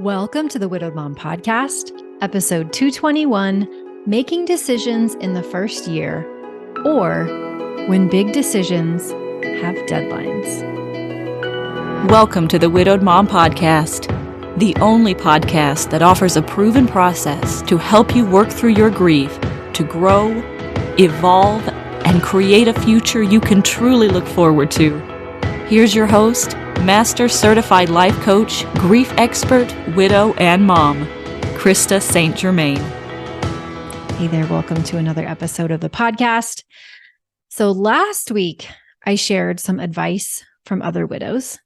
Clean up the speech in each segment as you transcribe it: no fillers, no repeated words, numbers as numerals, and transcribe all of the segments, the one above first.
Welcome to the Widowed Mom Podcast, episode 221, Making Decisions in the First Year, or When Big Decisions Have Deadlines. Welcome to the Widowed Mom Podcast, the only podcast that offers a proven process to help you work through your grief, to grow, evolve, and create a future you can truly look forward to. Here's your host, Master Certified Life Coach, Grief Expert, Widow, and Mom, Krista St-Germain. Hey there, welcome to another episode of the podcast. So last week, I shared some advice from other widows.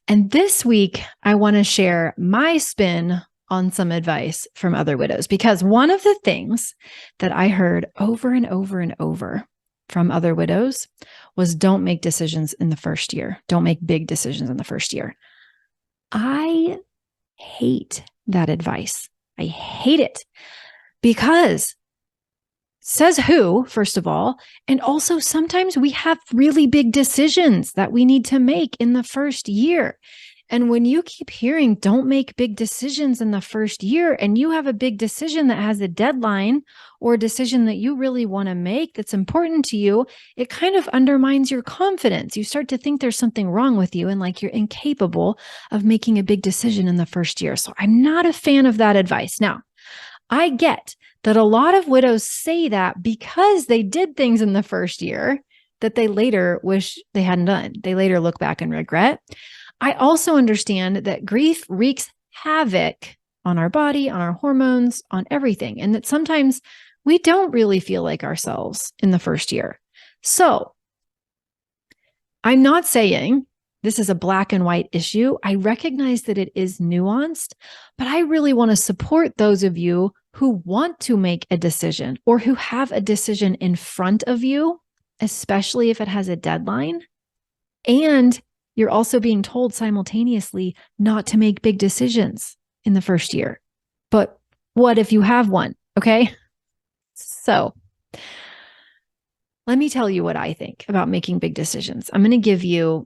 And this week, I want to share my spin on some advice from other widows, because one of the things that I heard over and over and over from other widows was don't make decisions in the first year. Don't make big decisions in the first year. I hate that advice. I hate it because says who, first of all, and also sometimes we have really big decisions that we need to make in the first year. And when you keep hearing don't make big decisions in the first year, and you have a big decision that has a deadline or a decision that you really want to make that's important to you, it kind of undermines your confidence. You start to think there's something wrong with you and like you're incapable of making a big decision in the first year. So I'm not a fan of that advice. Now, I get that a lot of widows say that because they did things in the first year that they later wish they hadn't done. They later look back and regret. I also understand that grief wreaks havoc on our body, on our hormones, on everything, and that sometimes we don't really feel like ourselves in the first year. So I'm not saying this is a black and white issue. I recognize that it is nuanced, but I really want to support those of you who want to make a decision or who have a decision in front of you, especially if it has a deadline. And you're also being told simultaneously not to make big decisions in the first year. But what if you have one? Okay. So let me tell you what I think about making big decisions. I'm going to give you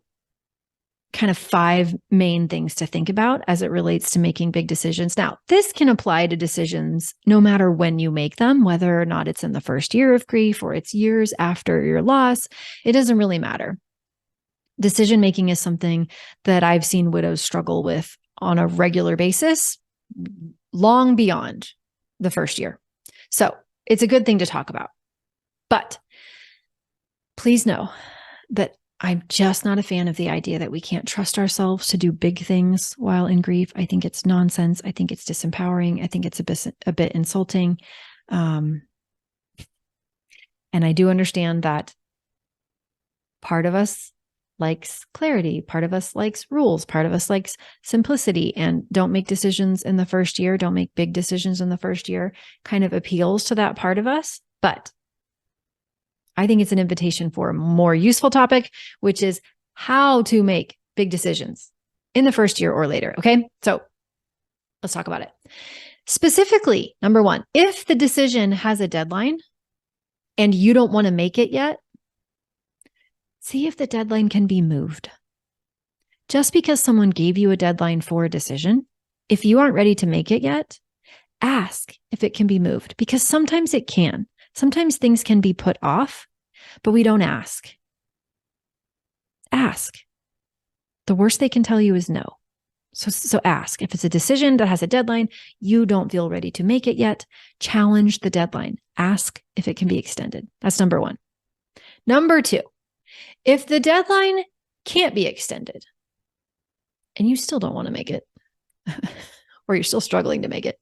kind of 5 main things to think about as it relates to making big decisions. Now, this can apply to decisions no matter when you make them, whether or not it's in the first year of grief or it's years after your loss. It doesn't really matter. Decision-making is something that I've seen widows struggle with on a regular basis, long beyond the first year. So it's a good thing to talk about. But please know that I'm just not a fan of the idea that we can't trust ourselves to do big things while in grief. I think it's nonsense. I think it's disempowering. I think it's a bit insulting. And I do understand that part of us likes clarity. Part of us likes rules. Part of us likes simplicity, and don't make decisions in the first year. Don't make big decisions in the first year kind of appeals to that part of us. But I think it's an invitation for a more useful topic, which is how to make big decisions in the first year or later. Okay. So let's talk about it. Specifically, number 1, if the decision has a deadline and you don't want to make it yet, see if the deadline can be moved. Just because someone gave you a deadline for a decision, if you aren't ready to make it yet, ask if it can be moved, because sometimes it can. Sometimes things can be put off, but we don't ask. Ask. The worst they can tell you is no. So ask. If it's a decision that has a deadline, you don't feel ready to make it yet, challenge the deadline. Ask if it can be extended. That's number 1. Number 2, if the deadline can't be extended and you still don't want to make it, or you're still struggling to make it,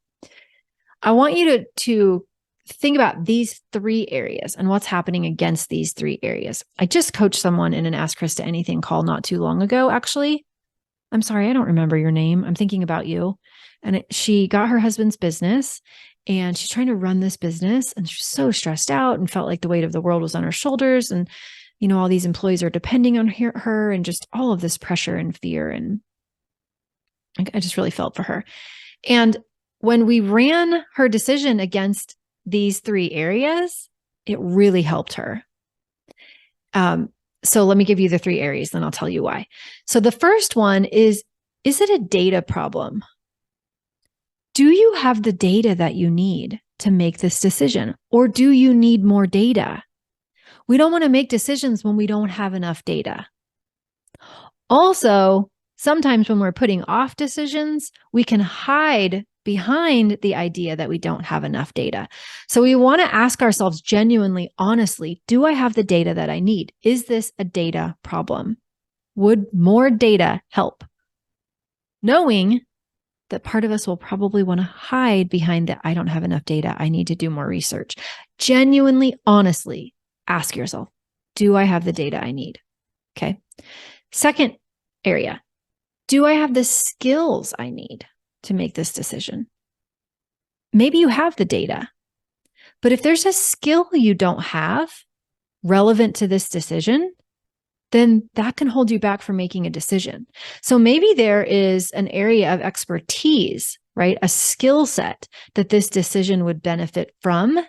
I want you to think about these 3 areas and what's happening against these 3 areas. I just coached someone in an Ask Krista Anything call not too long ago, actually. I'm sorry, I don't remember your name. I'm thinking about you. And she got her husband's business and she's trying to run this business, and she's so stressed out and felt like the weight of the world was on her shoulders. And all these employees are depending on her, and just all of this pressure and fear. And I just really felt for her. And when we ran her decision against these 3 areas, it really helped her. So let me give you the 3 areas, then I'll tell you why. So the first one is it a data problem? do you have the data that you need to make this decision? Or do you need more data? We don't want to make decisions when we don't have enough data. Also, sometimes when we're putting off decisions, we can hide behind the idea that we don't have enough data. So we want to ask ourselves genuinely, honestly, do I have the data that I need? Is this a data problem? Would more data help? Knowing that part of us will probably want to hide behind that I don't have enough data, I need to do more research. Genuinely, honestly, ask yourself, do I have the data I need? Okay. Second area, do I have the skills I need to make this decision? Maybe you have the data, but if there's a skill you don't have relevant to this decision, then that can hold you back from making a decision. So maybe there is an area of expertise, right? A skill set that this decision would benefit from,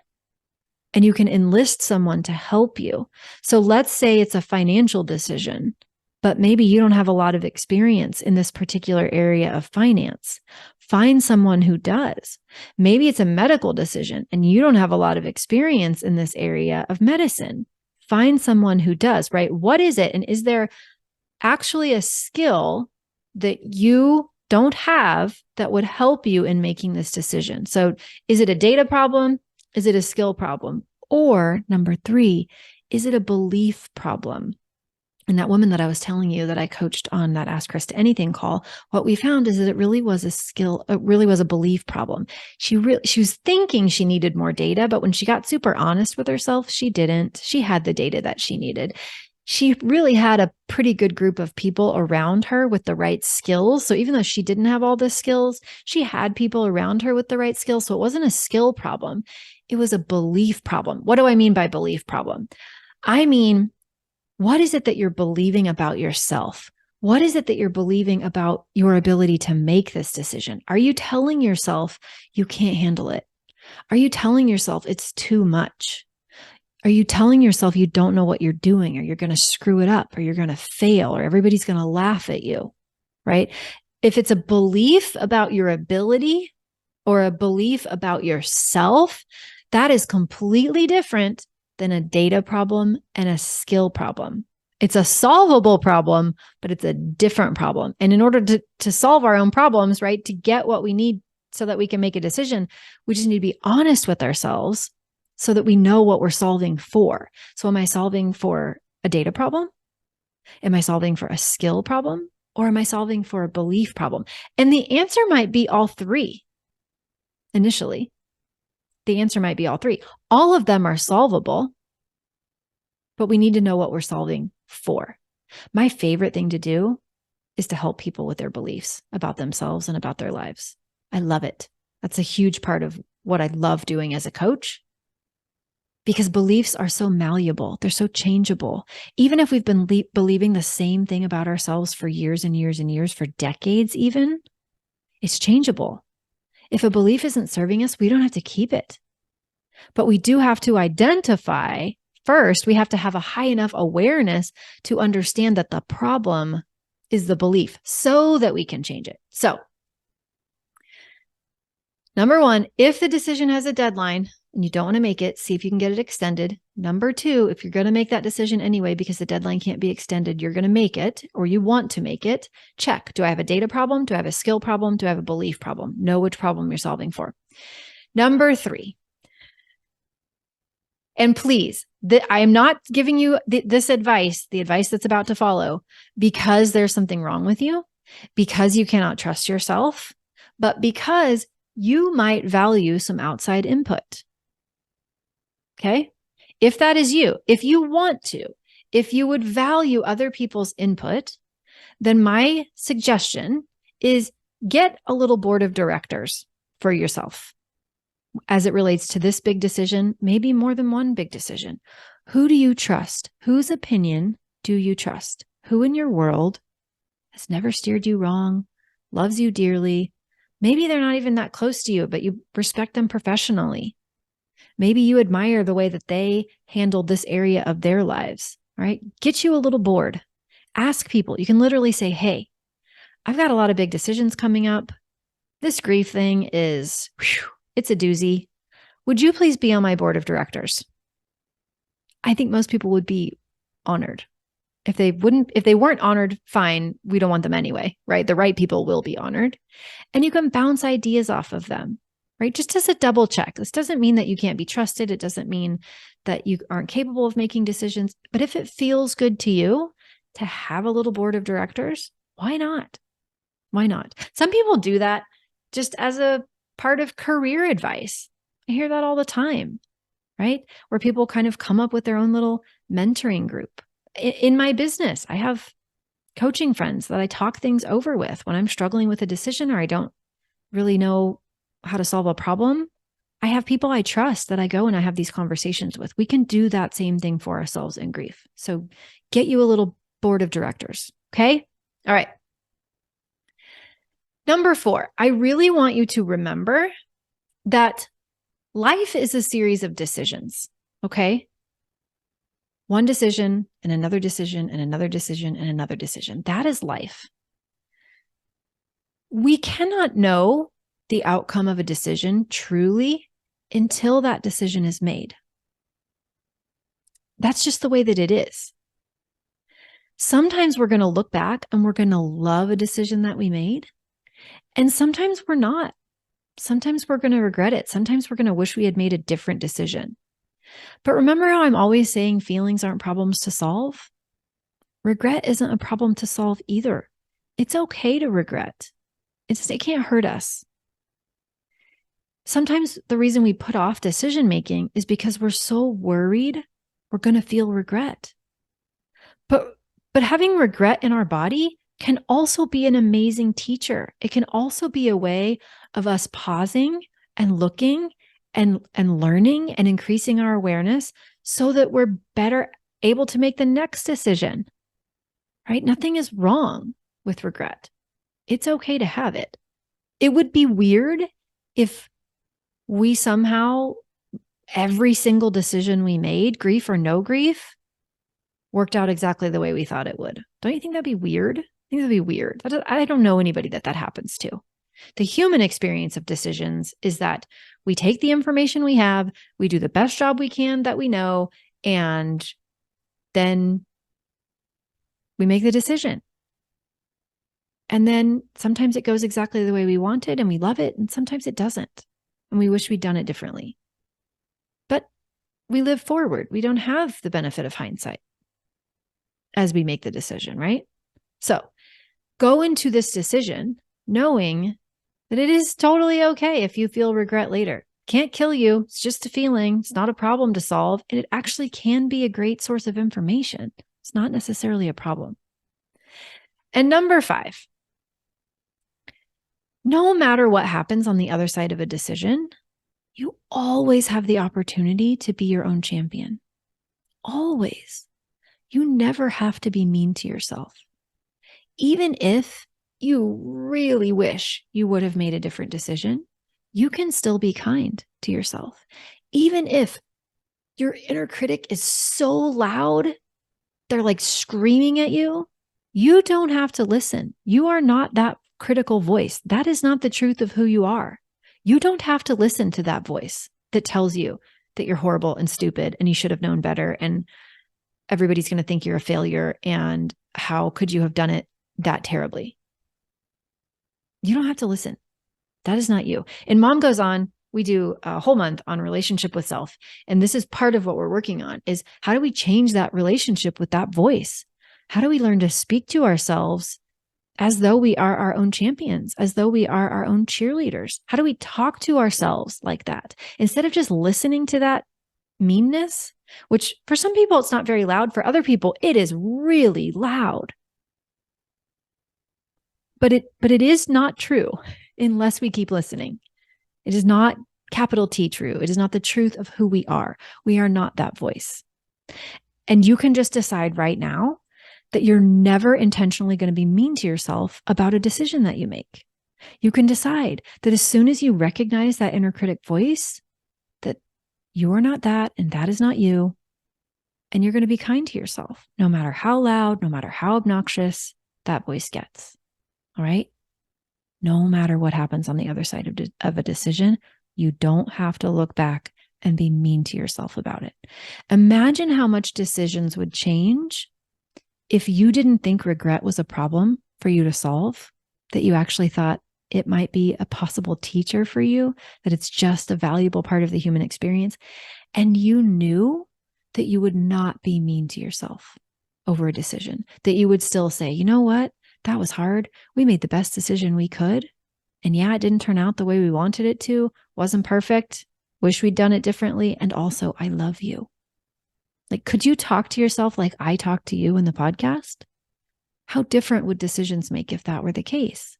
and you can enlist someone to help you. So let's say it's a financial decision, but maybe you don't have a lot of experience in this particular area of finance. Find someone who does. Maybe it's a medical decision and you don't have a lot of experience in this area of medicine. Find someone who does, right? What is it? And is there actually a skill that you don't have that would help you in making this decision? So is it a data problem? Is it a skill problem? Or number 3, is it a belief problem? And that woman that I was telling you that I coached on that Ask Chris to Anything call, what we found is that it really was a belief problem. She was thinking she needed more data, but when she got super honest with herself, she didn't. She had the data that she needed. She really had a pretty good group of people around her with the right skills. So even though she didn't have all the skills, she had people around her with the right skills. So it wasn't a skill problem. It was a belief problem. What do I mean by belief problem? I mean, what is it that you're believing about yourself? What is it that you're believing about your ability to make this decision? Are you telling yourself you can't handle it? Are you telling yourself it's too much? Are you telling yourself you don't know what you're doing, or you're going to screw it up, or you're going to fail, or everybody's going to laugh at you, right? If it's a belief about your ability or a belief about yourself, that is completely different than a data problem and a skill problem. It's a solvable problem, but it's a different problem. And in order to solve our own problems, right, to get what we need so that we can make a decision, we just need to be honest with ourselves so that we know what we're solving for. So am I solving for a data problem? Am I solving for a skill problem? Or am I solving for a belief problem? And the answer might be all 3 initially. The answer might be all 3. All of them are solvable, but we need to know what we're solving for. My favorite thing to do is to help people with their beliefs about themselves and about their lives. I love it. That's a huge part of what I love doing as a coach, because beliefs are so malleable. They're so changeable. Even if we've been believing the same thing about ourselves for years and years and years, for decades even, it's changeable. If a belief isn't serving us, we don't have to keep it. But we do have to identify first, we have to have a high enough awareness to understand that the problem is the belief so that we can change it. So, number 1, if the decision has a deadline and you don't want to make it, see if you can get it extended. Number 2, if you're going to make that decision anyway, because the deadline can't be extended, you're going to make it, or you want to make it, check. Do I have a data problem? Do I have a skill problem? Do I have a belief problem? Know which problem you're solving for. Number 3, and please, I am not giving you this advice, the advice that's about to follow, because there's something wrong with you, because you cannot trust yourself, but because you might value some outside input. Okay? If that is you, if you want to, if you would value other people's input, then my suggestion is get a little board of directors for yourself. As it relates to this big decision, maybe more than one big decision. Who do you trust? Whose opinion do you trust? Who in your world has never steered you wrong, loves you dearly? Maybe they're not even that close to you, but you respect them professionally. Maybe you admire the way that they handled this area of their lives, right? Get you a little board. Ask people. You can literally say, hey, I've got a lot of big decisions coming up. this grief thing is, it's a doozy. Would you please be on my board of directors? I think most people would be honored. If they weren't honored, fine, we don't want them anyway, right? The right people will be honored. And you can bounce ideas off of them, right? Just as a double check. This doesn't mean that you can't be trusted. It doesn't mean that you aren't capable of making decisions. But if it feels good to you to have a little board of directors, why not? Why not? Some people do that just as a part of career advice. I hear that all the time, right? Where people kind of come up with their own little mentoring group. In my business, I have coaching friends that I talk things over with when I'm struggling with a decision or I don't really know how to solve a problem. I have people I trust that I go and I have these conversations with. We can do that same thing for ourselves in grief. So get you a little board of directors. Okay. All right. Number 4, I really want you to remember that life is a series of decisions. Okay. One decision and another decision and another decision and another decision. That is life. We cannot know the outcome of a decision truly until that decision is made. That's just the way that it is. Sometimes we're going to look back and we're going to love a decision that we made. And sometimes we're not. Sometimes we're going to regret it. Sometimes we're going to wish we had made a different decision. But remember how I'm always saying feelings aren't problems to solve? Regret isn't a problem to solve either. It's okay to regret. It can't hurt us. Sometimes the reason we put off decision making is because we're so worried we're going to feel regret. But having regret in our body can also be an amazing teacher. It can also be a way of us pausing and looking and learning and increasing our awareness so that we're better able to make the next decision, right? Nothing is wrong with regret. It's okay to have it. It would be weird if we somehow, every single decision we made, grief or no grief, worked out exactly the way we thought it would. Don't you think that'd be weird? I think that'd be weird. I don't know anybody that happens to. The human experience of decisions is that we take the information we have, we do the best job we can that we know, and then we make the decision. And then sometimes it goes exactly the way we wanted and we love it, and sometimes it doesn't. And we wish we'd done it differently. But we live forward. We don't have the benefit of hindsight as we make the decision, right? So go into this decision knowing that it is totally okay if you feel regret later. Can't kill you. It's just a feeling. It's not a problem to solve. And it actually can be a great source of information. It's not necessarily a problem. And number 5, no matter what happens on the other side of a decision, you always have the opportunity to be your own champion. Always. You never have to be mean to yourself. Even if you really wish you would have made a different decision, you can still be kind to yourself. Even if your inner critic is so loud, they're like screaming at you, you don't have to listen. You are not that critical voice. That is not the truth of who you are. You don't have to listen to that voice that tells you that you're horrible and stupid and you should have known better and everybody's going to think you're a failure and how could you have done it that terribly? You don't have to listen. That is not you. And Mom Goes On, we do a whole month on relationship with self. And this is part of what we're working on is how do we change that relationship with that voice? How do we learn to speak to ourselves as though we are our own champions, as though we are our own cheerleaders? How do we talk to ourselves like that? Instead of just listening to that meanness, which for some people, it's not very loud. For other people, it is really loud. But it is not true unless we keep listening. It is not capital T true. It is not the truth of who we are. We are not that voice. And you can just decide right now that you're never intentionally going to be mean to yourself about a decision that you make. You can decide that as soon as you recognize that inner critic voice, that you are not that and that is not you, and you're going to be kind to yourself, no matter how loud, no matter how obnoxious that voice gets. All right? no matter what happens on the other side of a decision, you don't have to look back and be mean to yourself about it. Imagine how much decisions would change if you didn't think regret was a problem for you to solve, that you actually thought it might be a possible teacher for you, that it's just a valuable part of the human experience. And you knew that you would not be mean to yourself over a decision, that you would still say, you know what? That was hard. We made the best decision we could. And yeah, it didn't turn out the way we wanted it to. Wasn't perfect. Wish we'd done it differently. And also, I love you. Like, could you talk to yourself like I talk to you in the podcast? How different would decisions make if that were the case?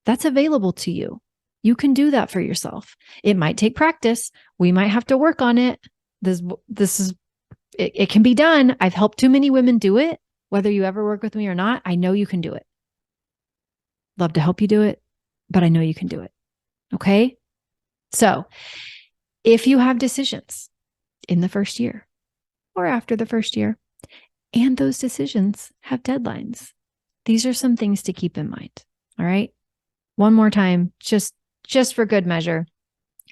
That's available to you. You can do that for yourself. It might take practice. We might have to work on it. It can be done. I've helped too many women do it. Whether you ever work with me or not, I know you can do it. Love to help you do it, but I know you can do it. Okay? So if you have decisions in the first year or after the first year, and those decisions have deadlines, these are some things to keep in mind. All right? One more time, just for good measure.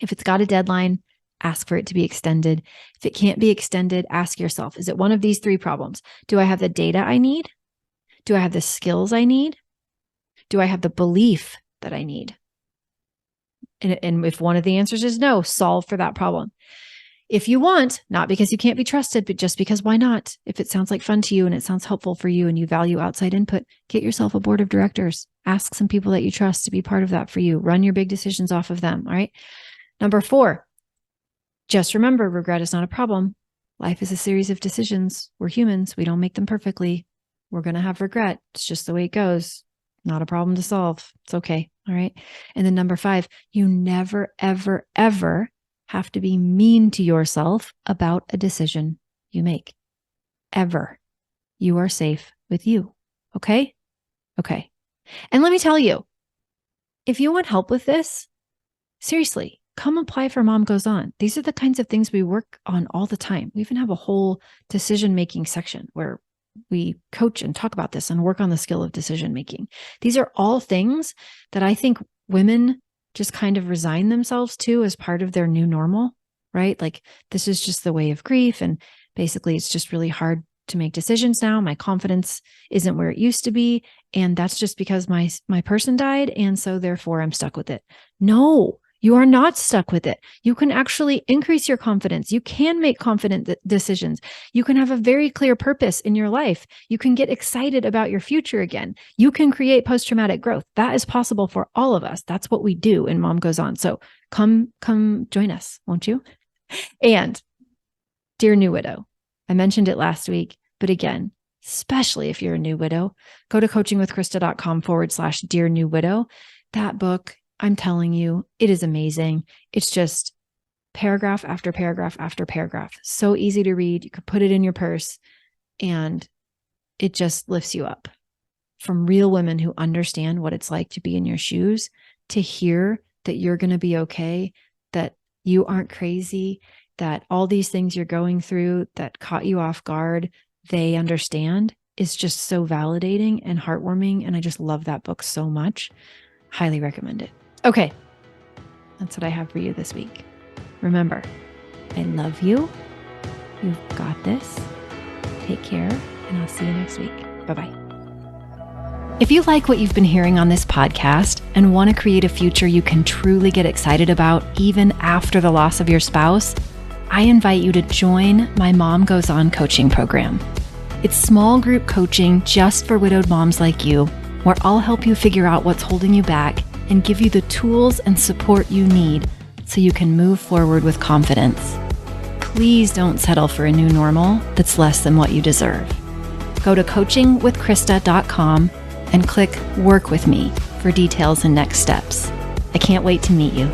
If it's got a deadline, ask for it to be extended. If it can't be extended, ask yourself, is it one of these three problems? Do I have the data I need? Do I have the skills I need? Do I have the belief that I need? And if one of the answers is no, solve for that problem. If you want, not because you can't be trusted, but just because why not? If it sounds like fun to you and it sounds helpful for you and you value outside input, get yourself a board of directors. Ask some people that you trust to be part of that for you. Run your big decisions off of them. All right. Number 4, just remember, regret is not a problem. Life is a series of decisions. We're humans. We don't make them perfectly. We're going to have regret. It's just the way it goes. Not a problem to solve. It's okay. All right. And then number 5, you never, ever, ever have to be mean to yourself about a decision you make. Ever. You are safe with you. Okay? Okay. And let me tell you, if you want help with this, seriously, come apply for Mom Goes On. These are the kinds of things we work on all the time. We even have a whole decision-making section where we coach and talk about this and work on the skill of decision-making. These are all things that I think women just kind of resign themselves to as part of their new normal, right? Like, this is just the way of grief. And basically it's just really hard to make decisions now. My confidence isn't where it used to be. And that's just because my person died. And so therefore I'm stuck with it. No, you are not stuck with it. You can actually increase your confidence. You can make confident decisions. You can have a very clear purpose in your life. You can get excited about your future again. You can create post-traumatic growth. That is possible for all of us. That's what we do in Mom Goes On. So come join us, won't you? And dear new widow, I mentioned it last week, but again, especially if you're a new widow, go to coachingwithkrista.com/dear new widow. That book, I'm telling you, it is amazing. It's just paragraph after paragraph after paragraph. So easy to read. You could put it in your purse and it just lifts you up. From real women who understand what it's like to be in your shoes, to hear that you're going to be okay, that you aren't crazy, that all these things you're going through that caught you off guard, they understand, is just so validating and heartwarming. And I just love that book so much. Highly recommend it. Okay, that's what I have for you this week. Remember, I love you. You've got this. Take care, and I'll see you next week. Bye-bye. If you like what you've been hearing on this podcast and want to create a future you can truly get excited about even after the loss of your spouse, I invite you to join my Mom Goes On coaching program. It's small group coaching just for widowed moms like you, where I'll help you figure out what's holding you back and give you the tools and support you need so you can move forward with confidence. Please don't settle for a new normal that's less than what you deserve. Go to coachingwithkrista.com and click Work With Me for details and next steps. I can't wait to meet you.